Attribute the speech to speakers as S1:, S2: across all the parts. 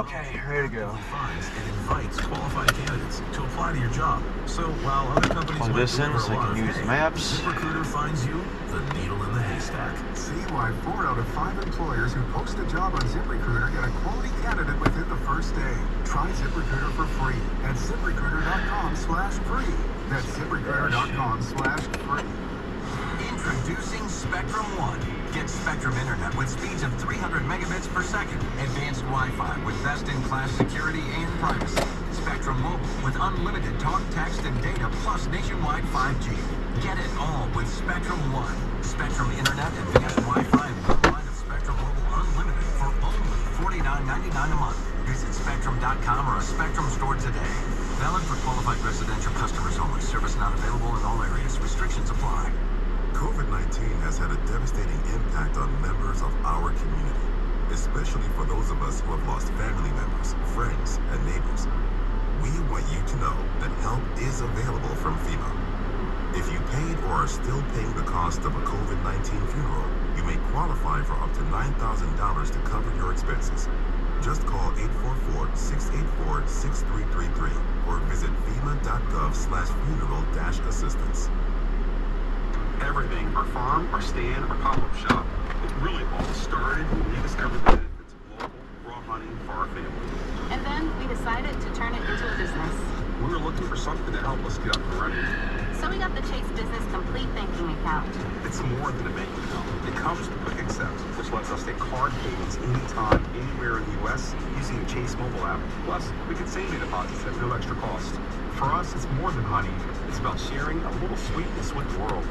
S1: Okay, ready to go.
S2: Finds and invites qualified candidates to apply to your job. So while other companies
S1: Plug this in so I can use maps.
S2: ZipRecruiter finds you the needle in the haystack.
S3: See why 4 out of 5 employers who post a job on ZipRecruiter get a quality candidate within the first day. Try ZipRecruiter for free at ZipRecruiter.com/free. That's ZipRecruiter.com/free.
S4: Introducing Spectrum One. Get Spectrum Internet with speeds of 300 megabits per second, advanced Wi-Fi with best-in-class security and privacy. Spectrum Mobile with unlimited talk, text, and data plus nationwide 5G. Get it all with Spectrum One. Spectrum Internet, advanced Wi-Fi, and one line of Spectrum Mobile unlimited for only $49.99 a month. Visit Spectrum.com or a Spectrum store today. Valid for qualified residential customers only. Service not available in all areas. Restrictions apply.
S5: COVID-19 has had a devastating impact on members of our community, especially for those of us who have lost family members, friends, and neighbors. We want you to know that help is available from FEMA. If you paid or are still paying the cost of a COVID-19 funeral, you may qualify for up to $9,000 to cover your expenses. Just call 844-684-6333 or visit FEMA.gov/funeral-assistance.
S6: Everything, our farm, our stand, our pop-up shop, it really all started when we discovered the benefits of local, raw honey for our family.
S7: And then we decided to turn it into a business.
S6: We were looking for something to help us get up and running.
S7: So we got the Chase Business Complete Banking Account.
S6: It's more than a bank account. It comes with Quick Accept, which lets us take card payments anytime, anywhere in the U.S. using the Chase mobile app. Plus, we can save your deposits at no extra cost. For us, it's more than money. It's about sharing a little sweetness with the world.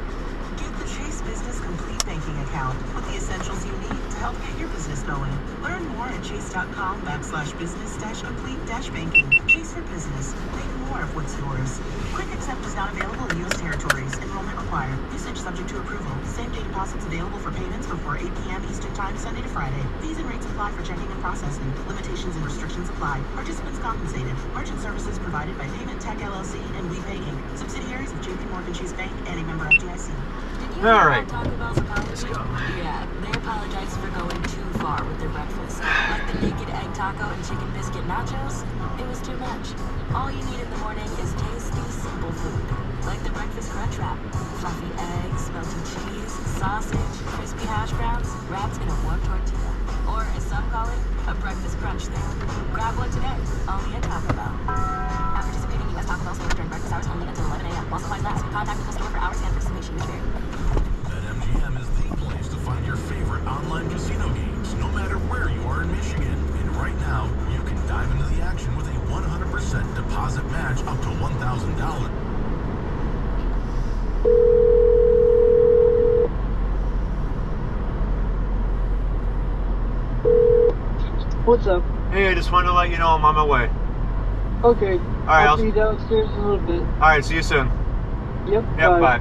S8: Get the Chase Business Complete Banking Account with the essentials you need to help get your business going. Learn more at chase.com/business-complete-banking. Chase for business. Make more of what's yours. Quick Accept is not available in U.S. territories. Enrollment required. Usage subject to approval. Same-day deposits available for payments before 8 p.m. Eastern Time, Sunday to Friday. Fees and rates apply for checking and processing. Limitations and restrictions apply. Participants compensated. Merchant services provided by Payment Tech LLC and WePay Inc. Subsidiaries of J.P. Morgan Chase Bank and a member FDIC.
S9: All right. Let's go. Yeah, they apologize for going too far with their breakfast. Like the naked egg taco and chicken biscuit nachos, it was too much. All you need in the morning is tasty, simple food. Like the breakfast crunch wrap. Fluffy eggs, melted cheese, sausage, crispy hash browns, wrapped in a warm tortilla. Or, as some call it, a breakfast crunch thing. Grab one today, only at Taco Bell. At participating U.S. Taco Bell stores during breakfast hours only until 11 a.m. While supplies last, contact the store for hours and participation which vary.
S2: BetMGM is the place to find your favorite online casino games, no matter where you are in Michigan. And right now, you can dive into the action with a 100% deposit match up to $1,000.
S10: What's up?
S1: Hey, I just wanted to let you know I'm on my way.
S10: Okay.
S1: All right,
S10: I'll see you downstairs in a little bit.
S1: All right, see you soon.
S10: Yep.
S1: Bye.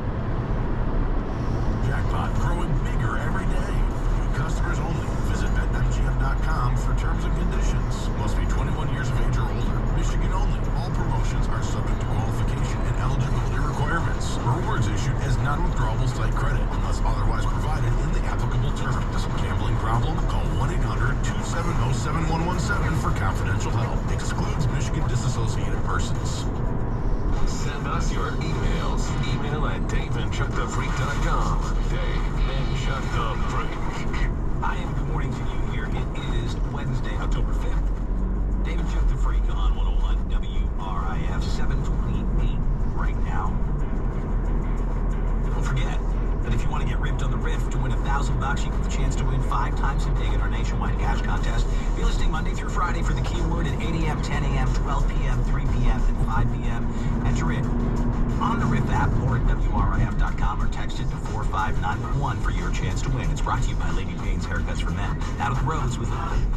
S2: Jackpot growing bigger every day. New customers only. Visit BetMGM.com for terms and conditions. Must be 21 years of age or older. Michigan only. All promotions are subject to qualification and eligibility requirements. Rewards issued as non-withdrawable site credit unless otherwise provided in the applicable terms. Gambling problem? Call 1-800-270-7117 for confidential help. Excludes Michigan disassociated persons.
S11: Send us your emails. Email at daveandchuckthefreak.com. Dave and Chuck the Freak.
S4: Hi, and good morning to you here. It is Wednesday, October 5th. Dave and Chuck the Freak on 101 WRIF 728 right now. Don't forget that if you want to get ripped on the riff to win $1,000, you get the chance to win 5 times a day in our nationwide cash contest. Be listening Monday through Friday for the keyword at 8 a.m., 10 a.m., 12 p.m., 3 p.m., and 5 p.m. Enter it on the Riff app or at WRIF.com or text it to 45911 for your chance to win. It's brought to you by Lady Jane's Haircuts for Men. Out of the roads with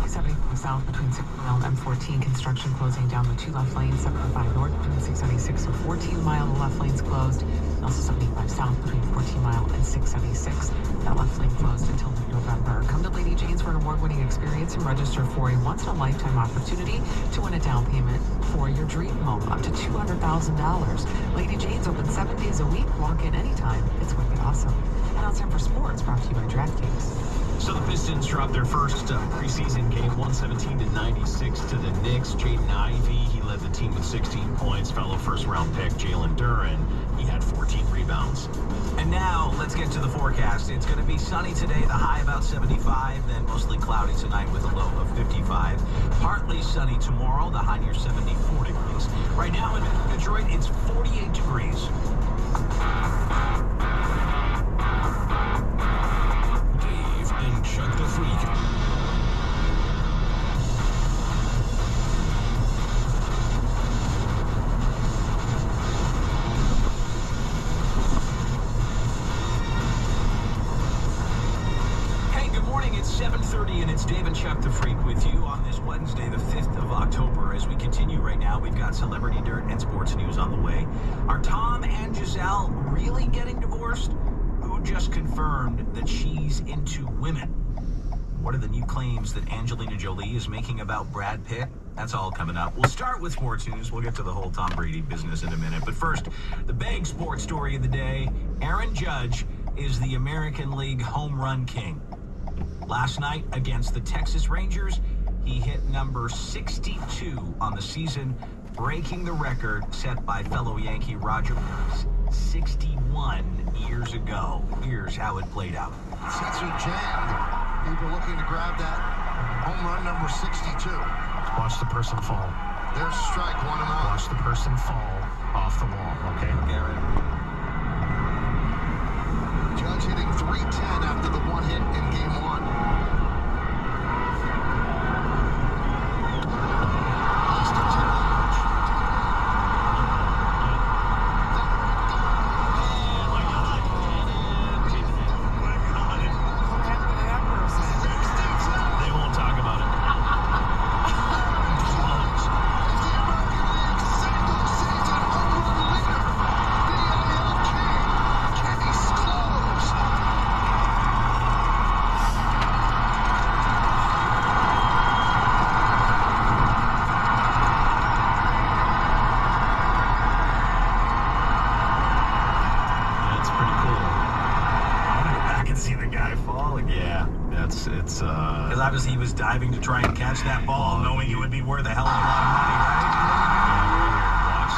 S12: 75 south between 6 mile and M14. Construction closing down the 2 left lanes. 75 north between 676 and 14 mile. The left lanes closed. Also 75 south between 14 mile and 676. That left lane closed until November. Come to Lady Jane's for an award-winning experience and register for a once-in-a-lifetime opportunity to win a down payment for your dream home, up to $200,000. Lady Jane's open 7 days a week. Walk in anytime. It's wicked awesome. And now it's time for sports, brought to you by DraftKings.
S13: So the Pistons dropped their first preseason game, 117-96 to the Knicks. Jaden Ivey, he led the team with 16 points. Fellow first-round pick Jalen Duren, he had 14 rebounds.
S4: And now, let's get to the forecast. It's going to be sunny today, the high about 75, then mostly cloudy tonight with a low of 55. Partly sunny tomorrow, the high near 74 degrees. Right now in Detroit, it's 48 degrees.
S11: Dave and Chuck the Freak.
S4: It's 7:30 and it's Dave and Chuck the Freak with you on this Wednesday, the 5th of October. As we continue right now, we've got celebrity dirt and sports news on the way. Are Tom and Giselle really getting divorced? Who just confirmed that she's into women? What are the new claims that Angelina Jolie is making about Brad Pitt? That's all coming up. We'll start with sports news. We'll get to the whole Tom Brady business in a minute. But first, the big sports story of the day. Aaron Judge is the American League home run king. Last night against the Texas Rangers, he hit number 62 on the season, breaking the record set by fellow Yankee Roger Maris 61 years ago. Here's how it played out.
S14: Seats are jammed. People looking to grab that home run number 62.
S13: Watch the person fall.
S14: There's strike 1 and 0.
S13: Watch the person fall off the wall, okay?
S4: Garrett.
S14: Judge hitting .310 after the one hit in game 1. Because obviously he was diving to try and catch that ball, knowing it would be worth a hell of a lot of money, right?
S13: Watch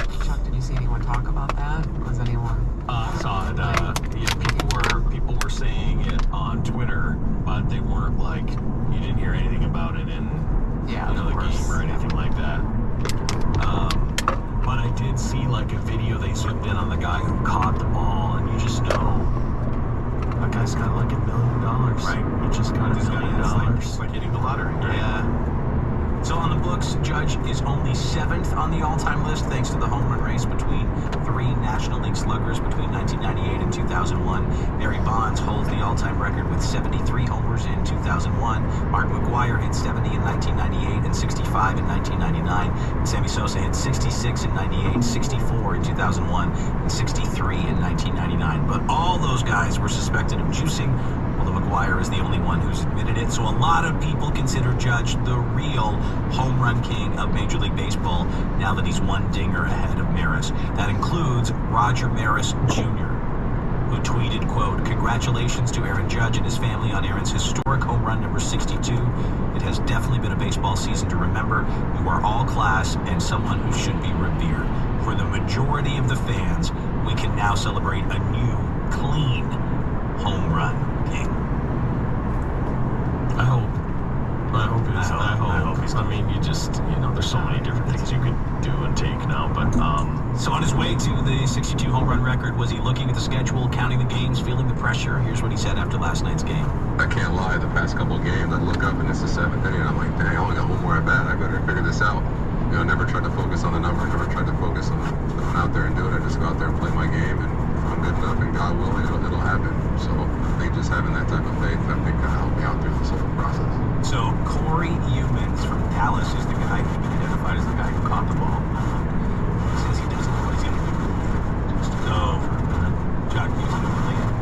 S13: this.
S12: Chuck, did you see anyone talk about that? Was anyone?
S13: I saw it. People were saying it on Twitter, but they weren't like, you didn't hear anything about it in the game or anything like that. But I did see like a video they zoomed in on the guy who caught the ball, and you just know that guy's got like $1 million.
S4: Right.
S13: He just got $1 million.
S4: It's like hitting the lottery. Right? Yeah. So on the books, Judge is only 7th on the all-time list thanks to the home run race between 3 National League sluggers between 1998 and 2001. Barry Bonds holds the all-time record with 73 homers in 2001. Mark McGwire hit 70 in 1998 and 65 in 1999. And Sammy Sosa hit 66 in 98, 64 in 2001, and 63 in 1999. But all those guys were suspected of juicing, although McGwire is the only one who's admitted it. So a lot of people consider Judge the real home run king of Major League Baseball now that he's one dinger ahead of Maris. That includes Roger Maris Jr., who tweeted, quote, "Congratulations to Aaron Judge and his family on Aaron's historic home run number 62. It has definitely been a baseball season to remember. You are all class and someone who should be revered. For the majority of the fans, we can now celebrate a new, clean home run king."
S13: I hope he's. I mean, there's so many different things you could do and take now, but
S4: So on his way to the 62 home run record, was he looking at the schedule, counting the games, feeling the pressure? Here's what he said after last night's game.
S15: I can't lie, the past couple of games, I look up and it's the 7th inning, and I'm like, dang, I only got one more at bat. I better figure this out. Never tried to focus on the number, never tried to focus on going out there and do it. I just go out there and play my game, and if I'm good enough, and God willing, it'll happen. So I think just having that type of faith, I think that'll help me out through this whole process.
S4: So Corey Humans from Dallas is the guy who's been identified as the guy who caught the ball. He says he doesn't know what he's going to do. Just go for a minute. Jack needs to play it.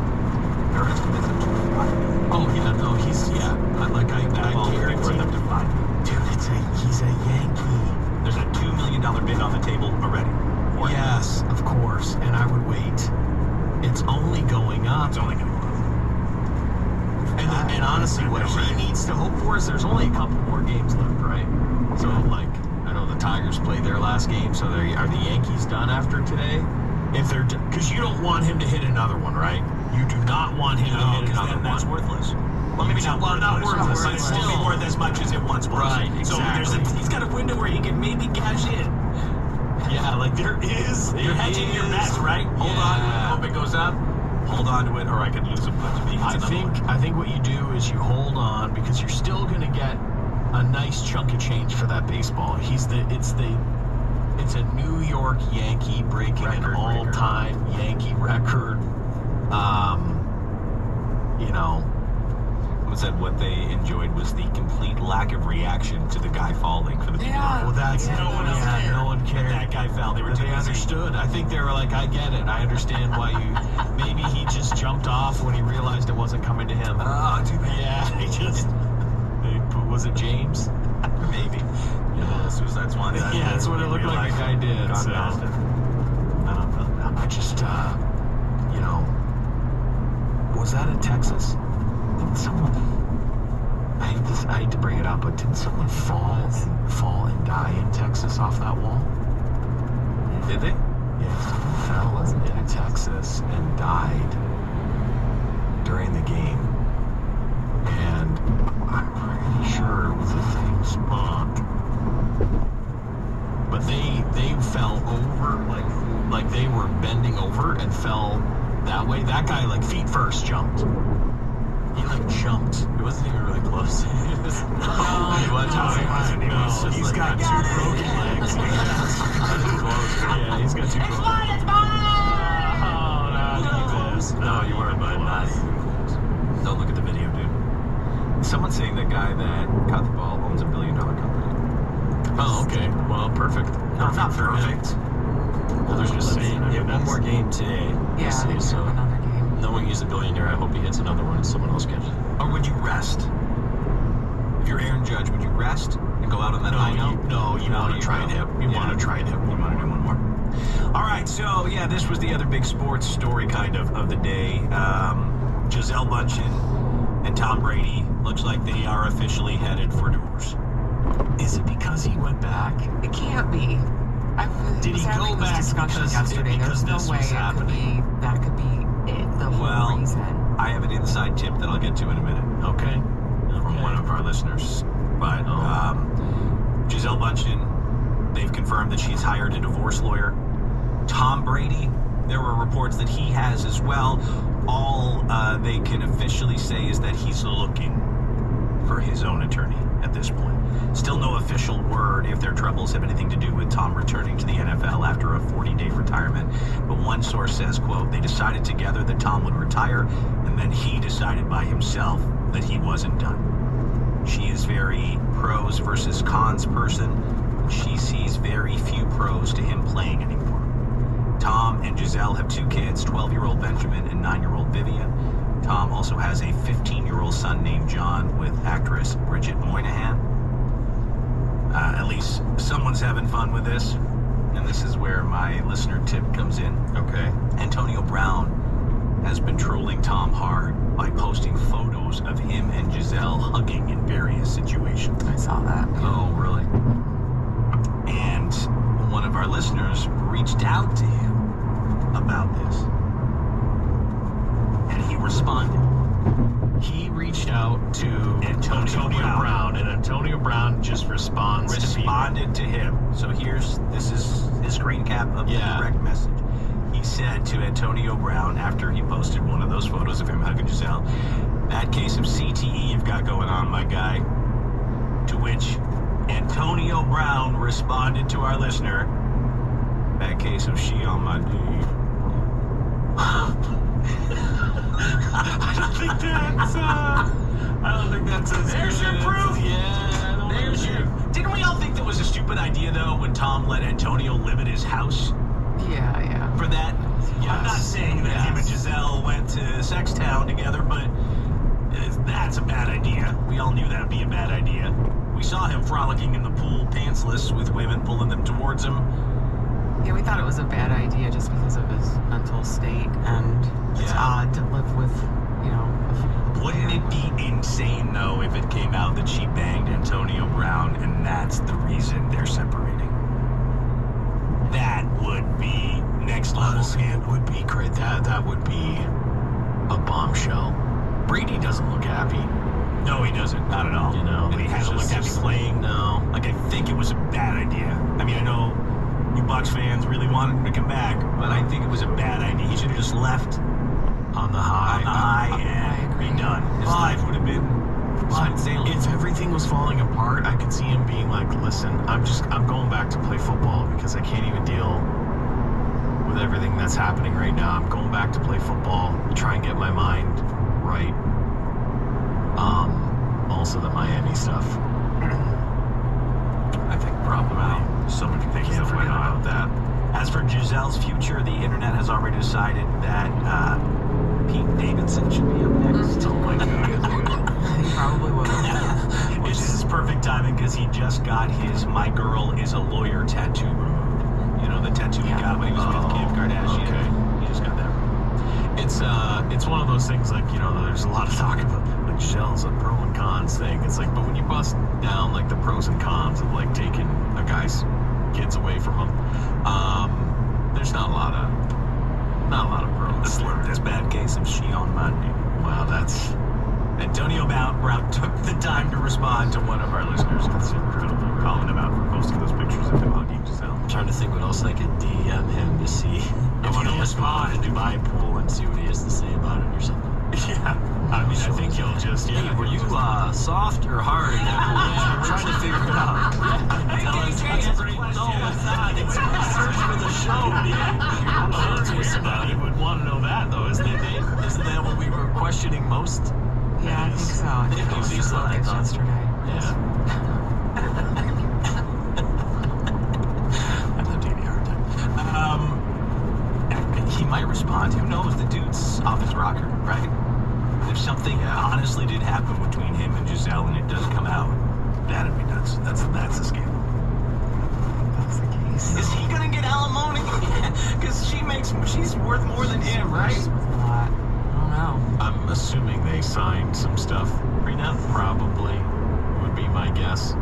S4: Aaron's convinced him to $5 million.
S13: Oh, yeah, no, I guarantee
S4: him to $5 million.
S13: Dude, he's a Yankee.
S4: There's a $2 million bid on the table already for
S13: more. Yes, of course. And I would wait. It's only going up.
S6: It's only going to go up.
S13: And honestly, what he needs to hope for is there's only a couple more games left, right? So, like, I know the Tigers played their last game, so are the Yankees done after today? If they're, because you don't want him to hit another one, right? You do not want him to hit another one.
S16: That's worthless. Well, maybe not worthless, but it's still be worth as much as it once was.
S13: Right, exactly.
S16: So he's got a window where he can maybe cash in.
S13: Yeah, like there is.
S16: You're hedging your bets, right? Hold on to it, hope it goes up. Hold on to it, or I could lose a bunch of
S13: I think what you do is you hold on because you're still going to get a nice chunk of change for that baseball. It's a New York Yankee breaking an all-time Yankee record.
S16: Said what they enjoyed was the complete lack of reaction to the guy falling for the people.
S13: Well, that's no one else there. No one cared.
S16: That guy fell. They
S13: understood. I think they were like, I get it. I understand why you. Maybe he just jumped off when he realized it wasn't coming to him.
S16: Oh, too bad.
S13: Yeah, he just. Was it James?
S16: Maybe. Yeah, Suicide Swan.
S13: Yeah, that's what it looked like the guy did. So. I just, was that in Texas? Didn't someone, I hate to bring it up, but didn't someone fall and die in Texas off that wall?
S16: Did they?
S13: Yeah, someone fell in Texas and died during the game. And I'm pretty sure it was the same spot. But they fell over, like they were bending over and fell that way. That guy, like, feet first jumped. He jumped.
S16: It wasn't even really close.
S13: He's got two broken legs. Yeah, he's got two broken legs.
S16: No, you weren't, bud. Not even close. Don't look at the video, dude. Someone's saying the guy that caught the ball owns $1 billion company.
S13: Oh, okay. Well, perfect.
S16: No, not perfect.
S13: Well, there's just saying.
S16: One more game today.
S12: Yeah, so another game.
S16: Knowing he's a billionaire, I hope he hits another one and someone else gets it. Or would you rest? If you're Aaron Judge, would you rest and go out on that high note?
S13: You want to try and hit. You want to try and hit.
S16: You want to do one more. All right, so yeah, this was the other big sports story kind of the day. Gisele Bündchen and Tom Brady looks like they are officially headed for divorce.
S12: Is it because he went back? It can't be.
S13: Did he go back
S12: yesterday? There's no way that could be it, the whole reason.
S16: I have an inside tip that I'll get to in a minute.
S13: Okay.
S16: From one of our listeners. But Gisele Bündchen, they've confirmed that she's hired a divorce lawyer. Tom Brady, there were reports that he has as well. All they can officially say is that he's looking for his own attorney at this point. Still no official word if their troubles have anything to do with Tom returning to the NFL after a 40-day retirement. But one source says, quote, they decided together that Tom would retire, and then he decided by himself that he wasn't done. She is very pros versus cons person. She sees very few pros to him playing anymore. Tom and Gisele have 2 kids, 12-year-old Benjamin and 9-year-old Vivian. Tom also has a 15-year-old son named John with actress Bridget Moynihan. At least someone's having fun with this. And this is where my listener tip comes in.
S13: Okay.
S16: Antonio Brown has been trolling Tom hard by posting photos of him and Gisele hugging in various situations.
S12: I saw that.
S16: Oh, really? And one of our listeners reached out to him about this. And he responded.
S13: He reached out to Antonio Brown, and Antonio Brown just responded
S16: to him. So this is his screen cap of the direct message. He said to Antonio Brown after he posted one of those photos of him hugging Gisele, "Bad case of CTE you've got going on, my guy." To which Antonio Brown responded to our listener, "Bad case of she on my dude." I don't think that's as There's your proof. Yeah. There's your. Didn't we all think that was a stupid idea though when Tom let Antonio live at his house?
S12: Yeah.
S16: For that, I'm not saying that him and Gisele went to Sextown together, but that's a bad idea. We all knew that would be a bad idea. We saw him frolicking in the pool, pantsless, with women pulling them towards him.
S12: Yeah, we thought it was a bad idea just because of his mental state, and it's odd to live with, you know.
S16: Wouldn't it be insane, though, if it came out that she banged Antonio Brown and that's the reason they're separating? That would be next level.
S13: Honestly, it would be great. That would be a bombshell. Brady doesn't look happy.
S16: No, he doesn't. Not at all.
S13: You know,
S16: he hasn't looked happy playing.
S13: No.
S16: Like, I think it was a bad idea. I mean, I know you Bucs fans really wanted him to come back, but I think it was a bad idea. He should have just left
S13: on the high
S16: and be done. His life would have been smooth sailing.
S13: If everything was falling apart, I could see him being like, listen, I'm going back to play football because I can't even deal with everything that's happening right now. I'm going back to play football, try and get my mind right. Also the Miami stuff.
S16: I think probably so many things that went on about that. As for Gisele's future, the internet has already decided that Pete Davidson should be up next. Oh my God.
S12: He probably will.
S16: This is perfect timing because he just got his "My Girl is a Lawyer" tattoo removed. You know, the tattoo he got when he was with Kim Kardashian.
S13: Okay.
S16: He just got that removed.
S13: It's one of those things like, you know, there's a lot of talk about like Gisele's a pro and cons thing. It's like, but when you bust down like the pros and cons of like taking a guy's kids away from him, there's not a lot of pros.
S16: This bad case of she on Monday.
S13: Wow, that's
S16: Antonio Brown took the time to respond to one of our listeners. That's incredible. Calling him out for posting those pictures of him hugging Giselle.
S17: I'm trying to think what else I could DM him to see if
S16: want to respond
S17: a Dubai pool and see what he has to say about it or something.
S16: Yeah, I mean, I think he'll just.
S17: Hey, were you soft or hard in that pool? We're trying to figure it out.
S16: Tell us. That's a great question. No, it's not. It's research for the show, man. Everybody would want to know that, though, isn't it, Dave?
S17: Isn't that what we were questioning most?
S12: Yeah, I think so. I think it was just like yesterday.
S17: Yeah.
S16: I'm not taking a hard time. He might respond. Who knows? The dude's off his rocker, right? If something honestly did happen between him and Giselle and it does come out, that'd be nuts. That's a scandal.
S12: That's the case.
S16: Is he gonna get alimony? Because she's worth more than him, right?
S12: She's worth a lot. I don't know.
S13: I'm assuming they signed some stuff.
S16: Prenup?
S13: Probably would be my guess.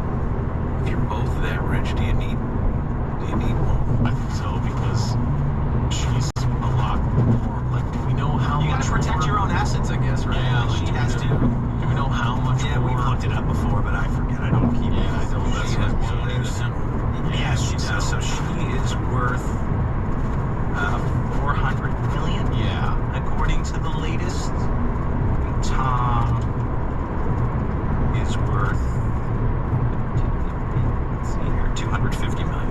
S16: If you're both that rich, do you need more?
S13: I think so, because she's a lot more, like, do we know how much
S16: You gotta protect your own assets, I guess, right?
S13: Yeah, like,
S16: she has to.
S13: Do we know how much
S16: Yeah,
S13: more?
S16: we've looked it up before, but I forget. I don't keep it.
S13: Yeah, I don't. That's what
S16: Yes, she does. So she is worth $400 million.
S13: Yeah.
S16: According to the latest. Tom is worth, let's see here, $250 million.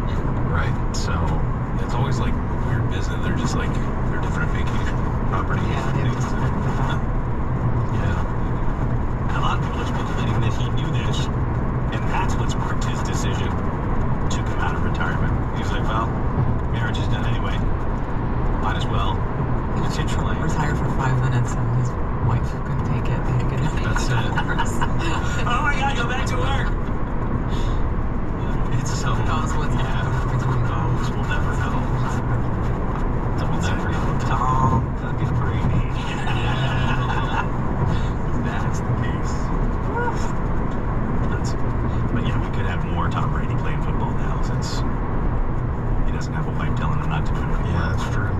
S13: Right. So
S16: it's always like weird business. They're just like they're different vacation property.
S12: Yeah, they have to split that.
S16: Yeah. And a lot of people are speculating that he knew this, and that's what sparked his decision to come out of retirement. He was like, well, marriage is done anyway. Might as well potentially
S12: Retire for 5 minutes and his wife couldn't take it. They had to get it.
S13: that's it.
S16: Oh my God, go back to work. It's so
S12: knows what's happening between
S16: those. We'll never know. We'll never know. Tom fucking Brady. That's the case. But yeah, we could have more Tom Brady playing football now since he doesn't have a wife telling him not to do it anymore.
S13: Yeah, that's true.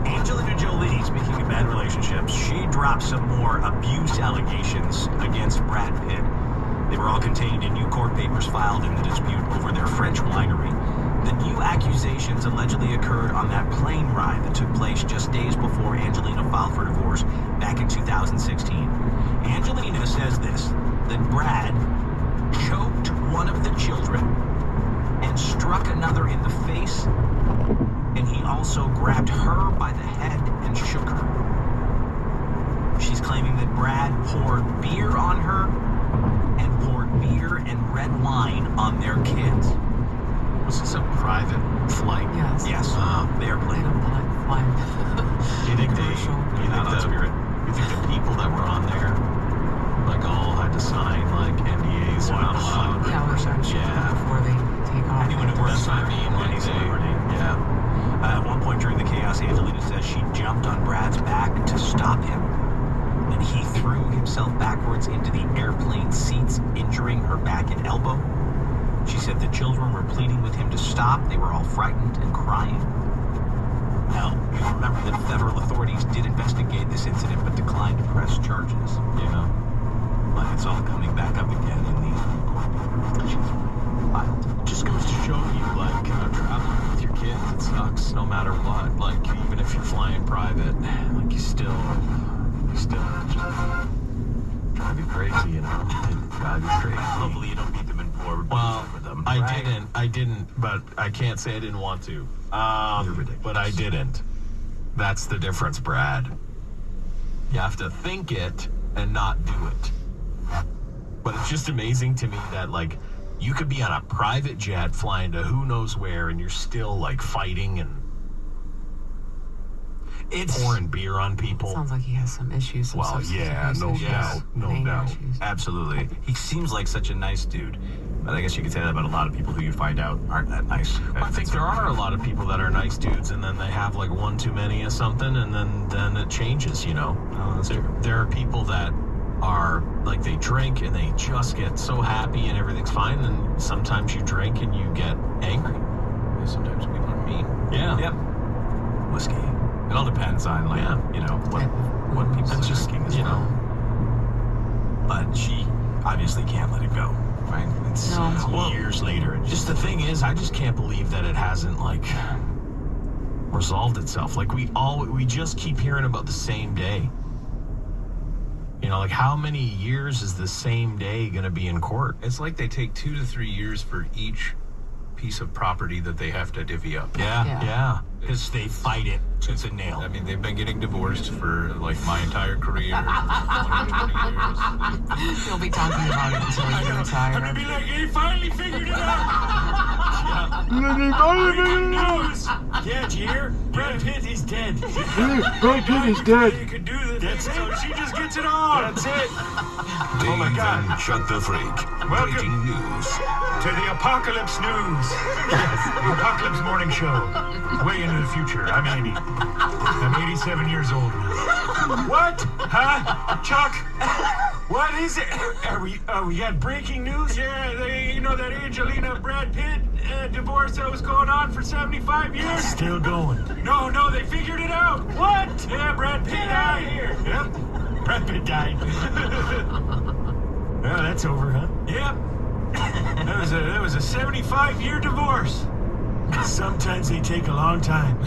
S16: Angelina Jolie, speaking of bad relationships, she dropped some more abuse allegations against Brad Pitt. They were all contained in new court papers filed in the dispute over their French winery. The new accusations allegedly occurred on that plane ride that took place just days before Angelina filed for divorce back in 2016. Angelina says this, that Brad choked one of the children and struck another in the face, and he also grabbed her by the head and shook her. She's claiming that Brad poured beer on her and poured beer and red wine on their kids.
S13: Was this a private flight?
S12: Yes.
S16: Yes, they are playing.
S12: Flying.
S13: Do you think the people that were on there like all had to sign like NDAs?
S12: Yeah, before they take off.
S16: Anyone who works
S13: That's what I mean. Like,
S16: any celebrity.
S13: yeah.
S16: she jumped on Brad's back to stop him. Then he threw himself backwards into the airplane seats, injuring her back and elbow. She said the children were pleading with him to stop. They were all frightened and crying. Now, you remember that federal authorities did investigate this incident but declined to press charges.
S13: Yeah.
S16: But it's all coming back up again in the court. She's wild.
S13: Just goes to show you, like, traveling with your kids, it sucks no matter what. Like, even if you're flying private, like, you still just drive you crazy, you know? It drive you crazy.
S16: Hopefully you don't beat them in forward.
S13: Well,
S16: for them.
S13: I didn't, but I can't say I didn't want to. But I didn't. That's the difference, Brad. You have to think it and not do it. But it's just amazing to me that, like, you could be on a private jet flying to who knows where and you're still, like, fighting and pouring beer on people.
S12: Sounds like he has some issues. Some
S13: Well,
S12: substance
S13: yeah,
S12: abuse
S13: no
S12: issues,
S13: doubt, no
S12: anger
S13: doubt.
S12: issues.
S16: Absolutely. He seems like such a nice dude. But I guess you could say that about a lot of people who you find out aren't that nice.
S13: I think there are a lot of people that are nice dudes, and then they have like one too many of something, and then it changes, you know. There are people that are like, they drink and they just get so happy and everything's fine, and sometimes you drink and you get angry.
S16: Yeah, sometimes people are mean.
S13: Yeah.
S16: Yep. Whiskey. It all depends on, like, you know, what people are
S13: just,
S16: drinking as
S13: you
S16: well. But she obviously can't let it go. Right? It's years later. And
S13: Just the thing is, I just can't believe that it hasn't, like, resolved itself. Like, we just keep hearing about the same day. You know, like, how many years is the same day going to be in court?
S18: It's like they take 2 to 3 years for each piece of property that they have to divvy up.
S13: Yeah.
S16: Because they fight it tooth and nail.
S18: I mean, they've been getting divorced for, like, my entire career. 20 years.
S12: You'll be talking about it until you retire.
S16: I'm gonna be like, he finally figured it out.
S1: Breaking
S16: news. Yeah, did you hear? Brad Pitt is dead.
S1: Brad Pitt is dead.
S16: You can do this. That's it. So she just gets it on. That's it.
S11: Oh my God! Chuck the Freak. Breaking news.
S16: To the Apocalypse News. The Apocalypse Morning Show. Way into the future. I'm Andy. I'm 87 years old now. What? Huh? Chuck? What is it? We got breaking news? Yeah, you know that Angelina Brad Pitt divorce that was going on for 75 years? Still going. No, they figured it out. What? Yeah, Brad Pitt died here. Yep. Brad Pitt died. Well, that's over, huh? Yep. That was a 75-year divorce. Sometimes they take a long time.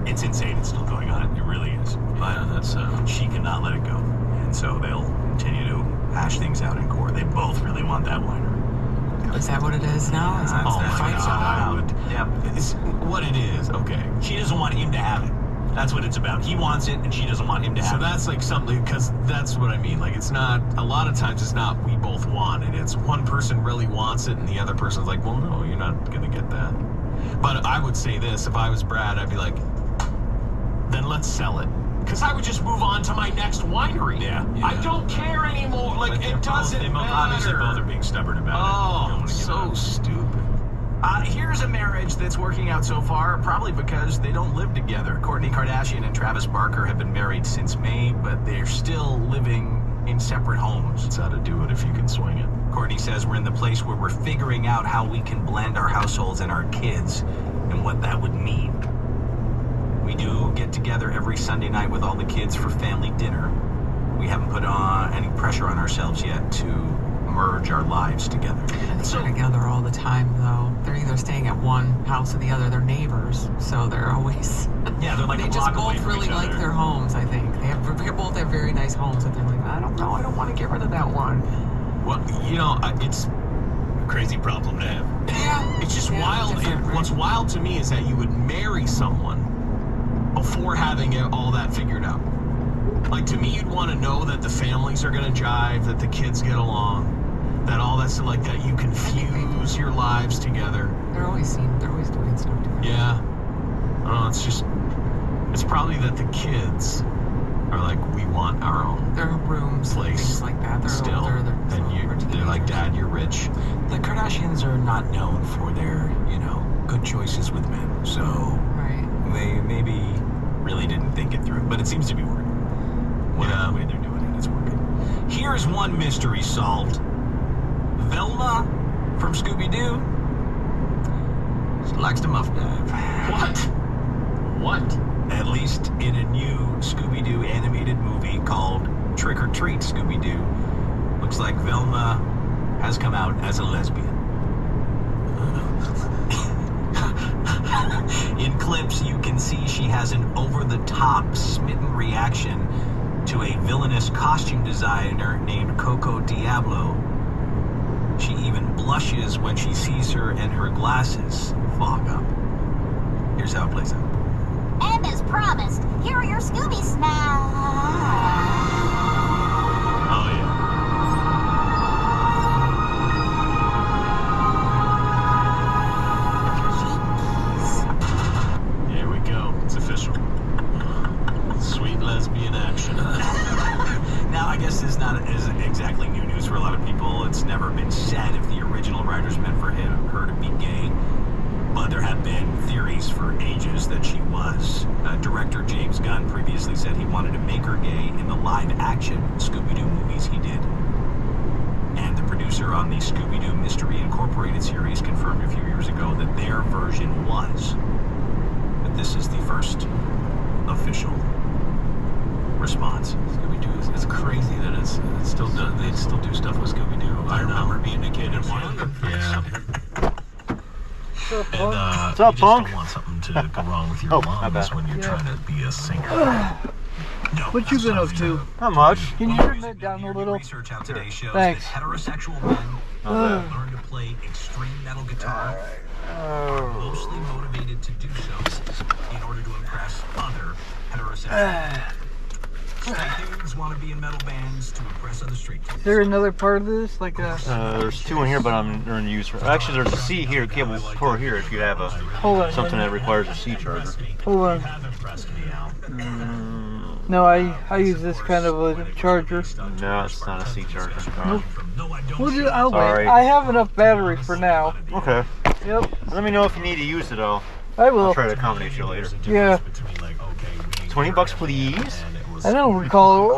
S16: It's insane. It's still going on. It really is. But she cannot let it go. And so they'll continue to hash things out in court. They both really want that winery.
S12: Is that what it is now? Is that
S13: my
S12: fight
S13: God.
S16: Yep.
S13: It's what it is. Okay.
S16: She doesn't want him to have it. That's what it's about. He wants it, and she doesn't want him to have
S13: So
S16: it.
S13: that's like something, because that's what I mean. Like, it's not, a lot of times it's not we both want it. It's one person really wants it, and the other person's like, well, no, you're not going to get that. But I would say this, if I was Brad, I'd be like, then let's sell it. Because I would just move on to my next winery.
S16: Yeah.
S13: I don't care anymore. Like, it doesn't matter.
S16: Obviously, both are being stubborn about it.
S13: Oh, so stupid.
S16: Here's a marriage that's working out so far, probably because they don't live together. Kourtney Kardashian and Travis Barker have been married since May, but they're still living in separate homes.
S13: That's how to do it if you can swing it.
S16: Kourtney says we're in the place where we're figuring out how we can blend our households and our kids and what that would mean. We do get together every Sunday night with all the kids for family dinner. We haven't put on any pressure on ourselves yet to merge our lives together.
S12: They're together all the time, though. They're either staying at one house or the other. They're neighbors, so they're always.
S16: Yeah, they're like
S12: they
S16: a
S12: just
S16: block away
S12: both
S16: from
S12: really
S16: each
S12: like
S16: other.
S12: their homes. I think they both have very nice homes, but they're like, I don't know, I don't want to get rid of that one.
S13: Well, you know, it's
S16: a crazy problem to have.
S12: Yeah,
S13: it's just wild. What's wild to me is that you would marry someone before having all that figured out. Like, to me, you'd want to know that the families are going to jive, that the kids get along, that all that stuff like that. You can fuse your lives together.
S12: They're always doing stuff together.
S13: Yeah. I don't know, it's probably that the kids are like, we want our own
S12: their rooms,
S13: place,
S12: things like that. They're
S13: still,
S12: older,
S13: and they're like, Dad, you're rich.
S16: The Kardashians are not known for their, good choices with men, so they maybe really seems to be working. Whatever way they're doing it, it's working. Here's one mystery solved. Velma from Scooby-Doo. She likes to muff dive. What? At least in a new Scooby-Doo animated movie called Trick or Treat Scooby-Doo. Looks like Velma has come out as a lesbian. In clips, you can see she has an over-the-top smitten reaction to a villainous costume designer named Coco Diablo. She even blushes when she sees her and her glasses fog up. Here's how it plays out.
S19: And as promised, here are your Scooby snacks.
S16: Oh, yeah. There we go. It's official. Sweet lesbian action. Now, I guess this isn't exactly new news for a lot of people. It's never been said if the original writers meant for her to be gay. But there have been theories for ages that she was. Director James Gunn previously said he wanted to make her gay in the live-action Scooby-Doo movies he did. And the producer on the Scooby-Doo Mystery Incorporated series confirmed a few years ago that their version was. But this is the first official response. Scooby-Doo, it's crazy that it's still done. They still do stuff with Scooby-Doo. I remember being a kid and wanting it. Yeah.
S20: What's
S16: And
S20: up,
S16: you
S20: Punk?
S16: just don't want something to go wrong with your lungs when you're trying to be a singer.
S10: What you been up to?
S20: Not much.
S10: Can you turn that down a little?
S16: Research out today shows
S10: Thanks.
S16: that heterosexual men who learn to play extreme metal guitar are mostly motivated to do so in order to impress other heterosexual men. Straight dudes want to be in metal bands to impress other straight dudes.
S10: Is there another part of this? Like a...
S20: There's two in here, but I'm going to use for. Actually, there's a C here, cable port here. If you have a something that requires a C charger.
S10: Hold on. No, I use this kind of a charger.
S20: No, it's not a C charger.
S10: Nope. I'll
S20: Sorry.
S10: wait. I have enough battery for now.
S20: Okay.
S10: Yep.
S20: Let me know if you need to use it, though.
S10: I will.
S20: I'll try to accommodate you later.
S10: Yeah.
S20: $20, please.
S10: I don't recall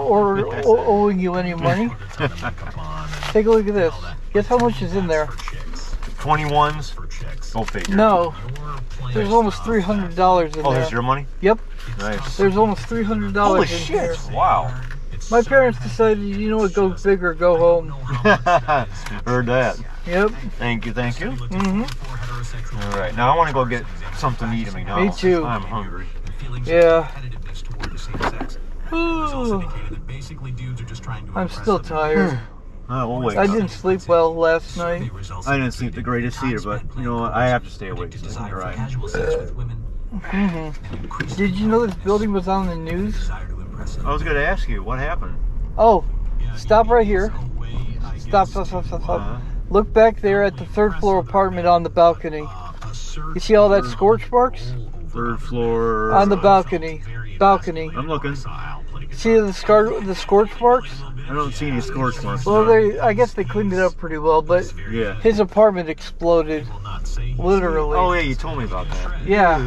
S10: owing you any money. Take a look at this. Guess how much is in there?
S20: 21s. Go figure.
S10: No. There's almost $300 in there.
S20: Oh, there's your money?
S10: Yep.
S20: Nice.
S10: There's almost $300
S20: Holy
S10: in
S20: shit!
S10: here.
S20: Wow.
S10: My parents decided, you know what, go big or go home.
S20: Heard that.
S10: Yep.
S20: Thank you, thank you.
S10: Mm-hmm.
S20: All right, now I want to go get something to eat at McDonald's.
S10: Me too.
S20: I'm hungry.
S10: Yeah. I'm still tired.
S20: We'll wake
S10: I
S20: up.
S10: didn't sleep well last night.
S20: I didn't sleep the greatest either, but you know what? I have to stay awake. So you're right.
S10: Mm-hmm. Did you know this building was on the news?
S20: I was going to ask you, what happened?
S10: Oh, stop right here. Stop. Look back there at the third floor apartment on the balcony. You see all that scorch marks?
S20: Third floor.
S10: On the balcony.
S20: I'm looking.
S10: See the scorch marks?
S20: I don't see any scorch marks.
S10: Well, I guess they cleaned it up pretty well, but
S20: yeah.
S10: His apartment exploded. Literally.
S20: Oh yeah, you told me about that.
S10: Yeah.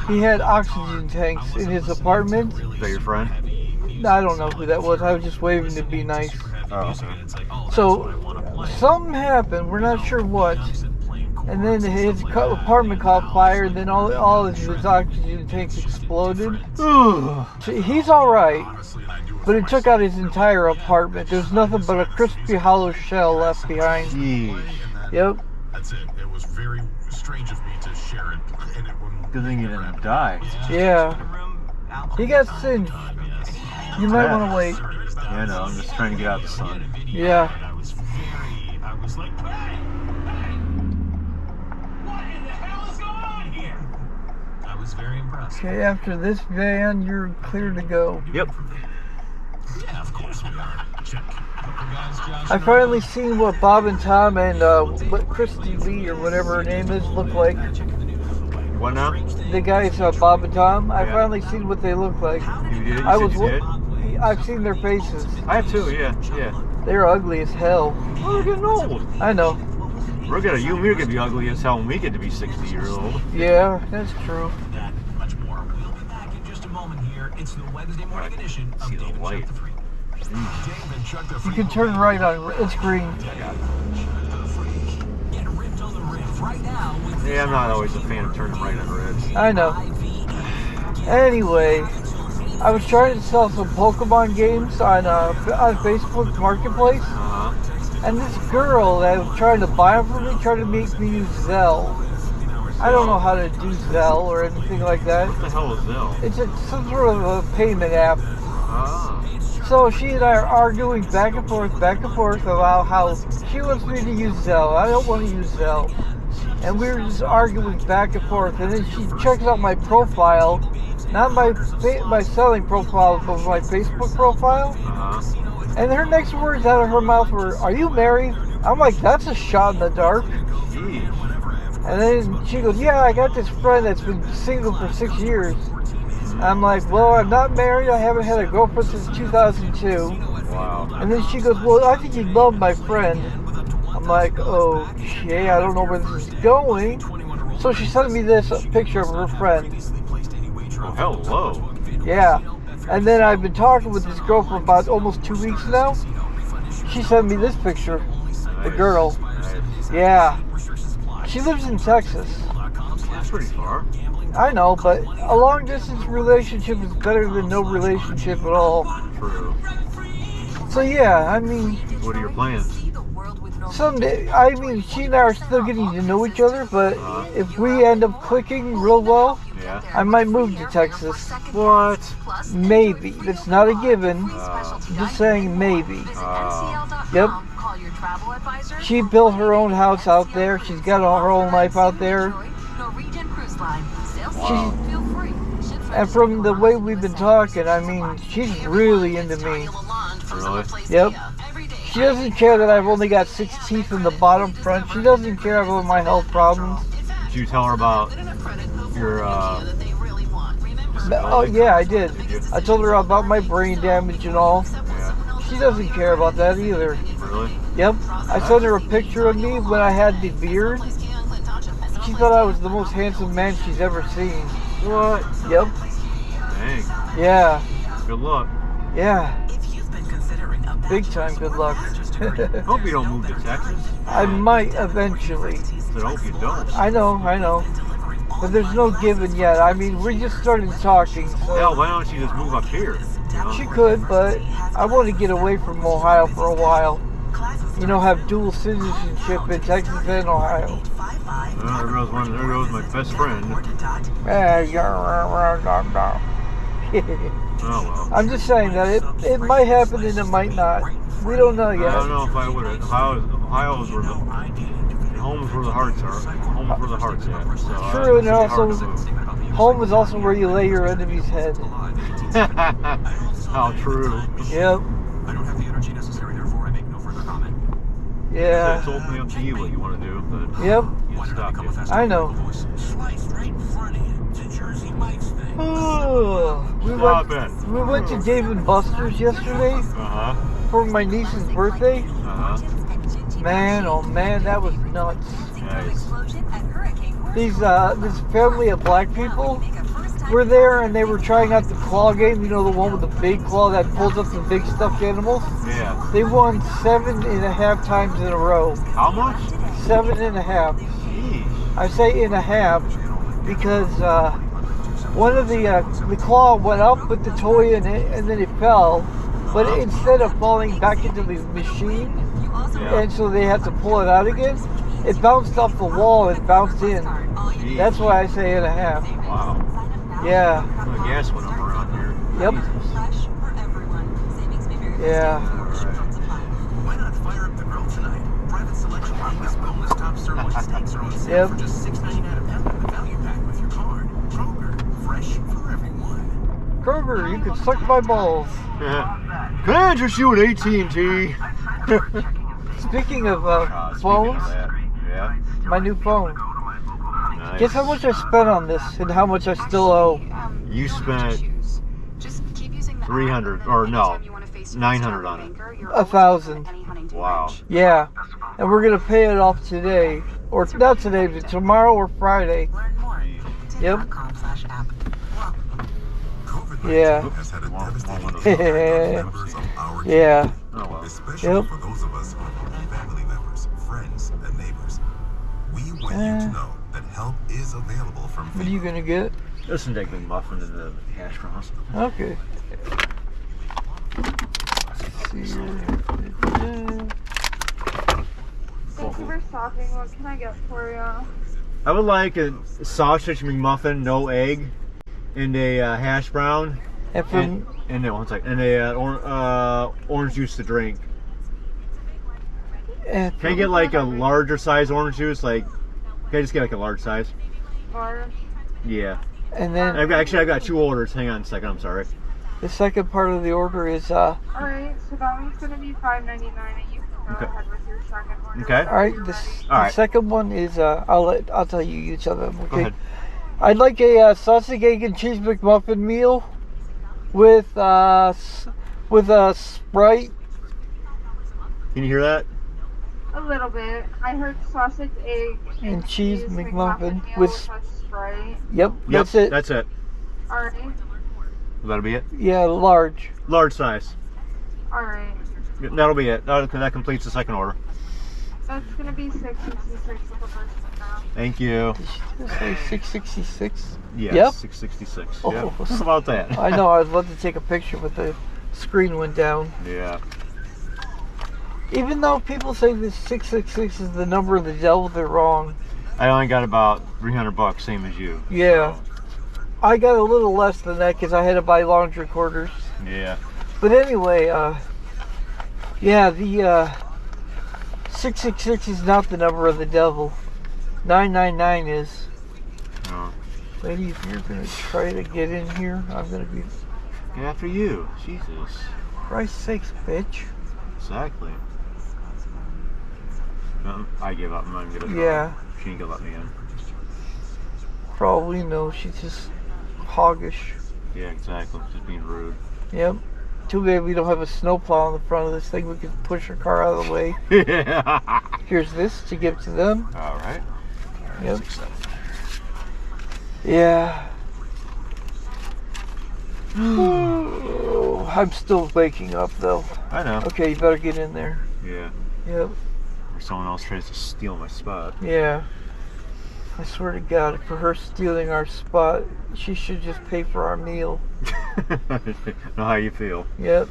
S10: He had oxygen tanks in his apartment.
S20: Is that your friend?
S10: I don't know who that was. I was just waving to be nice.
S20: Oh, okay.
S10: So something happened. We're not sure what. And then his apartment caught fire, and then all of his oxygen tanks exploded. He's all right, but it took out his entire apartment. There's nothing but a crispy hollow shell left behind.
S20: Jeez.
S10: Yep.
S2: That's it. It was very strange of me to share it. And it
S20: Good thing you didn't die.
S10: Yeah. He got singed. You might want to wait.
S20: Yeah, no, I'm just trying to get out of the sun.
S10: Yeah.
S16: I was like, hey, what in the hell is going on here? I was very impressed.
S10: Okay, after this van, you're clear to go.
S20: Yep.
S16: Yeah, of course we are. Check.
S10: I finally seen what Bob and Tom and what Christy Lee or whatever her name is look like.
S20: What now?
S10: The guys, Bob and Tom. I finally seen what they look like.
S20: You did?
S10: I've seen their faces.
S20: I have too. Yeah.
S10: They're ugly as hell.
S20: Oh, they're getting old.
S10: I know.
S20: You and me are gonna be ugly as hell when we get to be 60 years old.
S10: Yeah, that's true.
S16: moment here. It's the Wednesday morning edition of Dave and Chuck the Freak. Dave and Chuck the
S10: You
S16: Freak.
S10: can turn right on. It's green.
S16: Get ripped on the riff right now with
S20: Yeah, I'm not always a fan of turning right on red.
S10: I know. Anyway, I was trying to sell some Pokemon games on Facebook Marketplace. And this girl that was trying to buy them for me tried to make me use Zelle. I don't know how to do Zelle or anything like that.
S20: What the hell is Zelle?
S10: It's some sort of a payment app. So she and I are arguing back and forth about how she wants me to use Zelle. I don't want to use Zelle. And we were just arguing back and forth. And then she checks out my profile, not my selling profile, but my Facebook profile. And her next words out of her mouth were, "Are you married?" I'm like, that's a shot in the dark. And then she goes, "Yeah, I got this friend that's been single for 6 years." I'm like, "Well, I'm not married. I haven't had a girlfriend since 2002.
S20: Wow.
S10: And then she goes, "Well, I think you'd love my friend." I'm like, "Okay, I don't know where this is going." So she sent me this picture of her friend.
S20: Oh, hello.
S10: Yeah. And then I've been talking with this girl for about almost 2 weeks now. She sent me this picture. The girl. Yeah. She lives in Texas.
S20: That's pretty far.
S10: I know, but a long distance relationship is better than no relationship at all.
S20: True.
S10: So yeah, I mean,
S20: What are your plans?
S10: someday, I mean, she and I are still getting to know each other, but if we end up clicking real well,
S20: Yeah.
S10: I might move to Texas.
S20: What?
S10: Maybe. That's not a given. I'm just saying maybe. Yep. She built her own house out there. She's got all her own life out there. And from the way we've been talking, I mean, she's really into me.
S20: Really?
S10: Yep. She doesn't care that I've only got 6 teeth in the bottom front. She doesn't care about my health problems.
S20: Did you tell her about your,
S10: Oh, yeah, I did. I told her about my brain damage and all. She doesn't care about that either.
S20: Really?
S10: Yep. I sent her a picture of me when I had the beard. She thought I was the most handsome man she's ever seen.
S20: What?
S10: Yep.
S20: Dang.
S10: Yeah.
S20: Good luck.
S10: Yeah. Big time good luck.
S20: Hope you don't move to Texas.
S10: I might eventually.
S20: I hope you don't.
S10: I know. But there's no given yet. I mean, we just started talking. So
S20: Hell, why don't you just move up here? You know?
S10: she could, but I want to get away from Ohio for a while. You know, have dual citizenship in Texas and Ohio.
S20: Well, there goes my best friend. Oh well.
S10: I'm just saying that it might happen and it might not. We don't know yet.
S20: I don't know if I would. Ohio's where the home's where the hearts are. Home's where the heart's at. So
S10: True, and
S20: it's
S10: also
S20: hard to move.
S10: home is also where you lay your enemy's head.
S20: How true.
S10: Yep.
S16: I don't have the energy necessary, therefore I make no further comment.
S10: Yeah.
S20: It's ultimately up to you what you want to do. But
S10: Yep.
S20: you stop you.
S10: I know.
S16: Sliced right in front of you. The Jersey Mike's thing.
S20: Stop it.
S10: We went to Dave and Buster's yesterday for my niece's birthday. Man, oh man, that was nuts.
S20: Nice.
S10: This family of black people were there and they were trying out the claw game. You know, the one with the big claw that pulls up the big stuffed animals?
S20: Yeah.
S10: They won 7.5 times in a row.
S20: How much?
S10: 7.5.
S20: Jeez.
S10: I say in a half because one of the claw went up with the toy in it and then it fell. But instead of falling back into the machine, and so they had to pull it out again, it bounced off the wall and bounced in.
S20: Jeez.
S10: That's why I say in a half.
S20: Wow.
S10: Yeah.
S20: The gas went up around here.
S10: Yep. Yeah.
S2: Why not fire up the grill tonight? Private Selection Angus boneless top sirloin steaks are on sale
S10: Yep.
S2: for just $6.99 a pound in the value pack with your card. Kroger, fresh for everyone.
S10: Kroger, you can suck my balls.
S20: Can I interest you in AT&T?
S10: Speaking of phones,
S20: Yeah.
S10: my new phone.
S20: Nice.
S10: Guess how much I spent on this and how much I still owe.
S20: You spent 300 or no, 900 on it.
S10: 1,000.
S20: Wow.
S10: Yeah. And we're gonna pay it off today, or not today, but tomorrow or Friday. Yep.
S2: COVID
S10: Yeah.
S5: has had a devastating impact on members of our
S10: Yeah.
S5: community, especially for those of us who have lost family members, friends, and neighbors. We want you to know that help is available from
S10: What are you gonna get?
S20: There's some egg McMuffin in the hash browns.
S10: Okay. Let's see here.
S21: Thank you for stopping. What can I get for you?
S20: I would like a sausage McMuffin, no egg, and a hash brown,
S10: and
S20: a orange juice to drink.
S10: And
S20: can I get like a larger size orange juice? Like, can I just get like a large size?
S21: Large.
S20: Yeah.
S10: And then
S20: I've got 2 orders. Hang on a second. I'm sorry.
S10: the second part of the order is
S21: Alright, so that one's gonna be $5.99 and you can go ahead with your second order.
S20: Okay.
S10: all right. The second one is I'll tell you each of them. Okay.
S20: Go ahead.
S10: I'd like a sausage, egg, and cheese McMuffin meal with a Sprite.
S20: Can you hear that?
S21: A little bit. I heard sausage, egg,
S10: And cheese McMuffin
S21: meal
S10: with
S21: a Sprite.
S10: Yep, that's it.
S20: That's it.
S21: Alright.
S20: That'll be it.
S10: Yeah, large.
S20: Large size.
S21: Alright.
S20: That'll be it. That completes the second order.
S21: That's gonna be $6.66 for the first one now.
S20: Tink you.
S10: Did you say 666?
S20: Yes,
S10: Yep.
S20: 666.
S10: Oh.
S20: Yeah. How about that?
S10: I know. I was about to take a picture, but the screen went down.
S20: Yeah.
S10: Even though people say that 666 is the number of the devil, they're wrong.
S20: I only got about $300, same as you.
S10: Yeah. I got a little less than that because I had to buy laundry quarters.
S20: Yeah.
S10: But anyway, yeah, the 666 is not the number of the devil. 999 is.
S20: Oh.
S10: Lady, if you're gonna try to get in here, I'm gonna be.
S20: After you. Jesus.
S10: Christ's sakes, bitch.
S20: Exactly. I give up. I'm not gonna try.
S10: Yeah.
S20: She ain't gonna let me in.
S10: Probably no, she's just hoggish.
S20: Yeah, exactly. Just being rude.
S10: Yep. Too bad we don't have a snowplow on the front of this thing. We could push her car out of the way.
S20: Yeah.
S10: Here's this to give to them.
S20: All right.
S10: Yep. Yeah. Oh, I'm still waking up though.
S20: I know.
S10: Okay, you better get in there.
S20: Yeah.
S10: Yep.
S20: Or someone else tries to steal my spot.
S10: Yeah. I swear to God, for her stealing our spot, she should just pay for our meal.
S20: Know how you feel.
S10: Yep.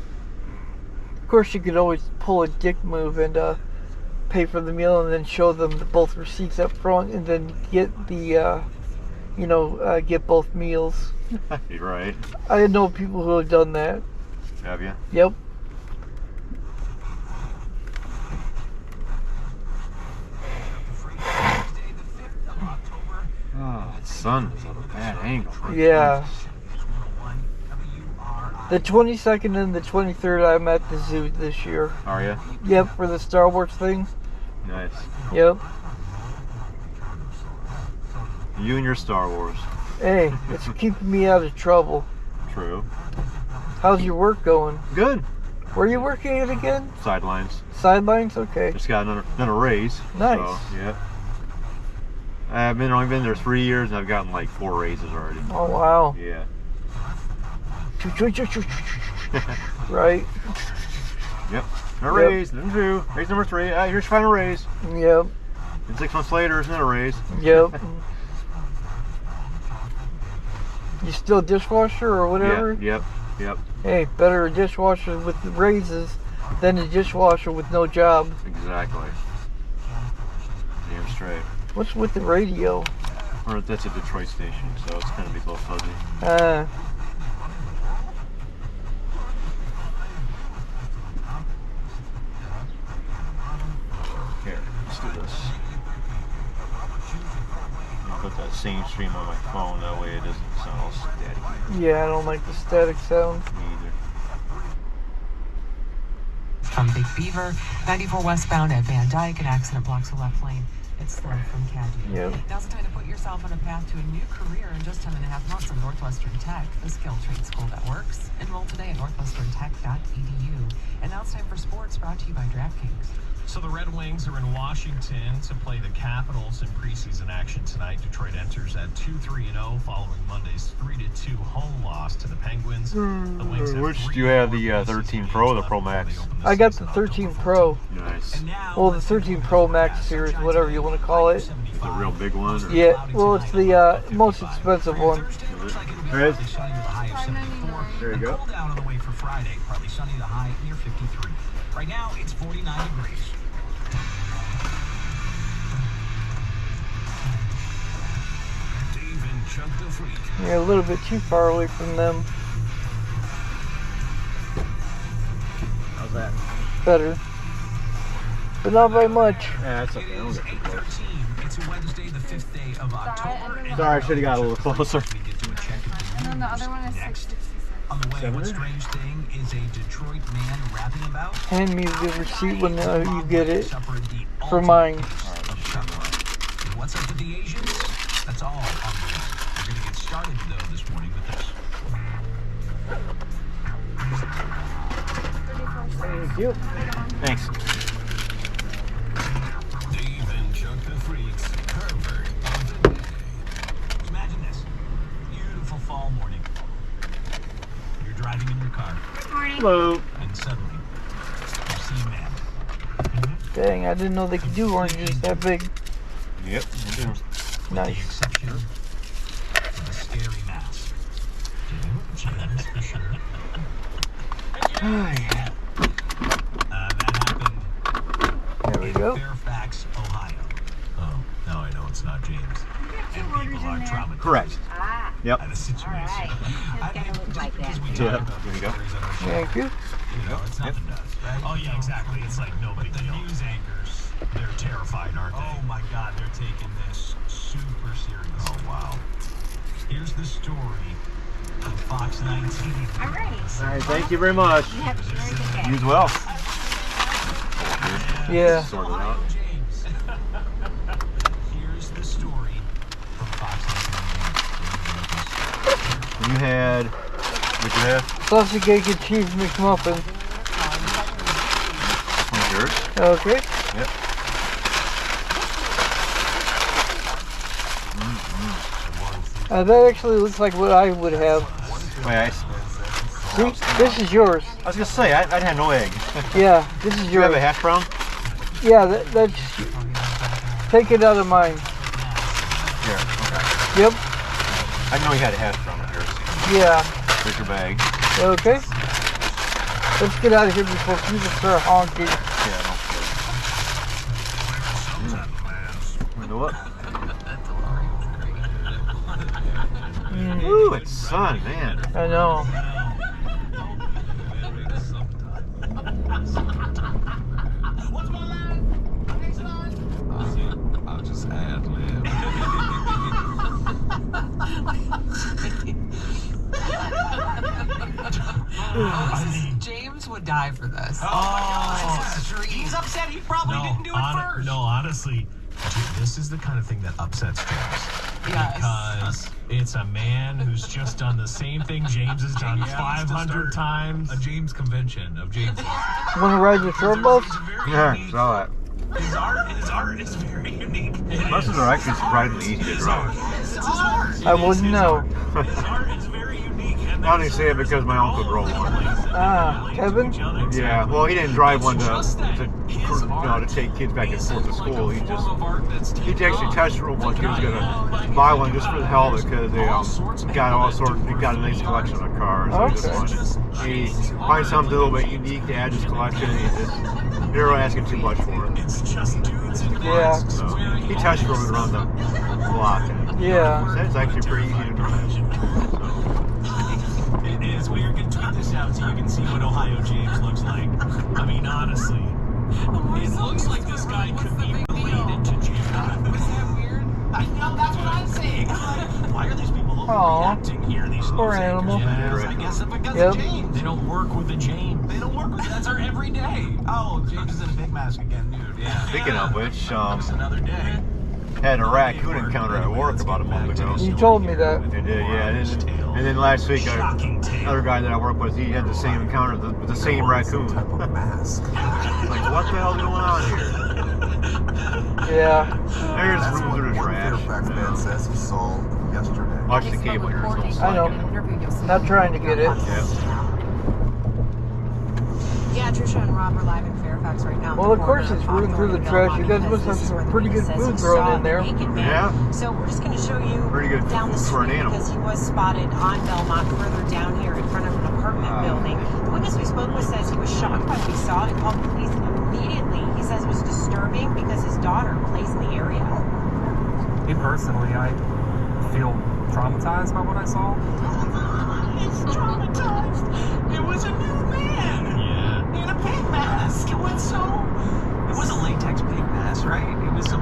S10: Of course, you could always pull a dick move and pay for the meal and then show them both receipts up front and then get the, get both meals.
S20: You're right.
S10: I know people who have done that.
S20: Have you?
S10: Yep.
S20: Oh, the sun is at a bad angle.
S10: Yeah. The 22nd and the 23rd, I'm at the zoo this year.
S20: Are you?
S10: Yep, for the Star Wars thing.
S20: Nice.
S10: Yep.
S20: You and your Star Wars.
S10: Hey, it's keeping me out of trouble.
S20: True.
S10: How's your work going?
S20: Good.
S10: Where are you working at again?
S20: Sidelines.
S10: Sidelines? Okay.
S20: Just got another raise.
S10: Nice.
S20: So, yeah. I've only been there 3 years and I've gotten like 4 raises already.
S10: Oh, wow.
S20: Yeah.
S10: Right.
S20: Yep. A raise, then 2. Raise number 3. Here's your final raise.
S10: Yep.
S20: And 6 months later, it's another raise.
S10: Yep. You still a dishwasher or whatever?
S20: Yep. Yep.
S10: Hey, better a dishwasher with raises than a dishwasher with no job.
S20: Exactly. Damn straight.
S10: What's with the radio?
S20: Or that's a Detroit station, so it's gonna be a little fuzzy. Here, let's do this. I'll put that same stream on my phone, that way it doesn't sound all staticky.
S10: Yeah, I don't like the static sound.
S20: Me either.
S12: From Big Beaver, 94 westbound at Van Dyke, an accident blocks the left lane. It's slow from Caddy.
S10: Yep.
S12: Now's the time to put yourself on a path to a new career in just 10.5 months in Northwestern Tech, the skill trade school that works. Enroll today at northwesterntech.edu. And now it's time for sports, brought to you by DraftKings.
S16: So the Red Wings are in Washington to play the Capitals in preseason action tonight. Detroit enters at 2-3-0 following Monday's 3-2 home loss to the Penguins. The Wings have
S20: Which do you have, the 13 Pro or the Pro Max?
S10: I got the 13 Pro.
S20: Nice.
S10: Well, the 13 Pro Max series, whatever you want to call it.
S20: The real big one? Or?
S10: Yeah, well, it's the most expensive one.
S20: There it is. There you go.
S4: Cool down on the way for Friday. Partly sunny, the high near 53. Right now, it's 49 degrees.
S11: Dave and Chuck the Freak.
S10: You're a little bit too far away from them.
S20: How's that?
S10: Better. But not very much.
S20: Yeah, that's okay. I don't get too close.
S4: It's Wednesday, the 5th day of October.
S20: Sorry, I should have got a little closer.
S21: And then the other one is 666.
S4: On the way, one strange thing is a Detroit man rapping about.
S10: Hand me the receipt when you get it for mine.
S4: What's up with the Asians? That's all on the list. We're going to get started, though, this morning with this.
S10: Thank you.
S20: Thanks.
S11: Dave and Chuck the Freak's pervert of the day.
S4: Imagine this. Beautiful fall morning. You're driving in your car.
S21: Good morning.
S10: Hello.
S4: And suddenly, you see a man.
S10: Dang, I didn't know they could do oranges that big.
S20: Yep, you do.
S10: Nice.
S4: Exception of a scary mask. James Fisher.
S10: That
S4: happened.
S10: There we go.
S4: Fairfax, Ohio. Oh, now I know it's not James. And people are traumatized.
S20: Correct. Yep.
S4: By the situation.
S19: It's gonna look like that.
S20: Yeah, here you go.
S10: Thank you.
S4: You know, it's nothing does, right? Oh, yeah, exactly. It's like nobody. The news anchors, they're terrified, aren't they? Oh, my God, they're taking this super serious. Oh, wow. Here's the story on Fox 19.
S19: I'm ready.
S20: All right, thank you very much.
S19: You have a very good day.
S20: You as well.
S10: Yeah.
S20: Sort it out.
S4: James. Here's the story from Fox 19.
S20: You had, what'd you have?
S10: Sausage, egg, and cheese McMuffin.
S20: One's yours.
S10: Okay.
S20: Yep.
S10: That actually looks like what I would have.
S20: Wait,
S10: See, this is yours.
S20: I was gonna say, I had no egg.
S10: Yeah, this is
S20: You have
S10: yours.
S20: a hash brown?
S10: Yeah, that's. Take it out of mine.
S20: Here, okay.
S10: Yep.
S20: I didn't know you had a hash brown with yours.
S10: Yeah.
S20: Here's your bag.
S10: Okay. Let's get out of here before people start honking.
S20: Yeah, no. Window up. Ooh, it's sun, man.
S10: I know.
S11: I'll just ad lib.
S12: James would die for this.
S4: He's upset. He probably didn't do it first.
S16: No, honestly, this is the kind of thing that upsets James.
S12: Yes.
S16: Because it's a man who's just done the same thing James has done 500 times.
S18: A James convention of James.
S10: Want to ride the tour bus?
S20: Yeah, saw that.
S4: His art is very unique.
S20: Buses are actually surprisingly easy to drive.
S10: I wouldn't know.
S4: His art is very unique.
S20: I only say it because my uncle drove one.
S10: Ah, Kevin?
S20: Yeah, well, he didn't drive one to take kids back and forth to school. He actually tested one once. He was gonna buy one just for the hell of it because they got all sorts. He got a nice collection of cars. So he finds something a little bit unique to add to his collection. And they're asking too much for it.
S10: Yeah.
S20: So he test drove it around the block.
S10: Yeah.
S20: It's actually pretty easy to drive.
S16: It is. We are going to tweet this out so you can see what Ohio James looks like. I mean, honestly, it looks like this guy could be related to James. Is that weird? I know, that's what I'm saying. Why are these people overreacting here? These
S10: poor animal.
S16: Yes, I guess because of James. They don't work with the James. They don't work with that's our everyday. Oh, James is in a big mask again, dude. Yeah.
S20: Speaking of which,
S16: another day.
S20: had a raccoon encounter at work about a month ago.
S10: You told me that.
S20: I did, yeah. And then last week, another guy that I work with, he had the same encounter with the same raccoon. Like, what the hell's going on here?
S10: Yeah.
S20: There's rooms that are trash.
S5: Fairfax man says he saw yesterday.
S20: Watch the cable here.
S10: I know. Not trying to get it.
S3: Yeah, Trisha and Rob are live in Fairfax right now.
S10: Well, of course it's rooting through the trash. You guys must have some pretty good food thrown in there.
S20: Yeah.
S3: So we're just going to show you
S20: pretty good
S3: down the
S20: for an
S3: street
S20: animal.
S3: because he was spotted on Belmont further down here in front of an apartment building. The witness we spoke with says he was shocked by what he saw and called police immediately. He says it was disturbing because his daughter plays in the area.
S22: Me personally, I feel traumatized by what I saw.
S23: He's traumatized. It was a new man. Yeah. In a pig mask. It was a latex pig mask, right? It was some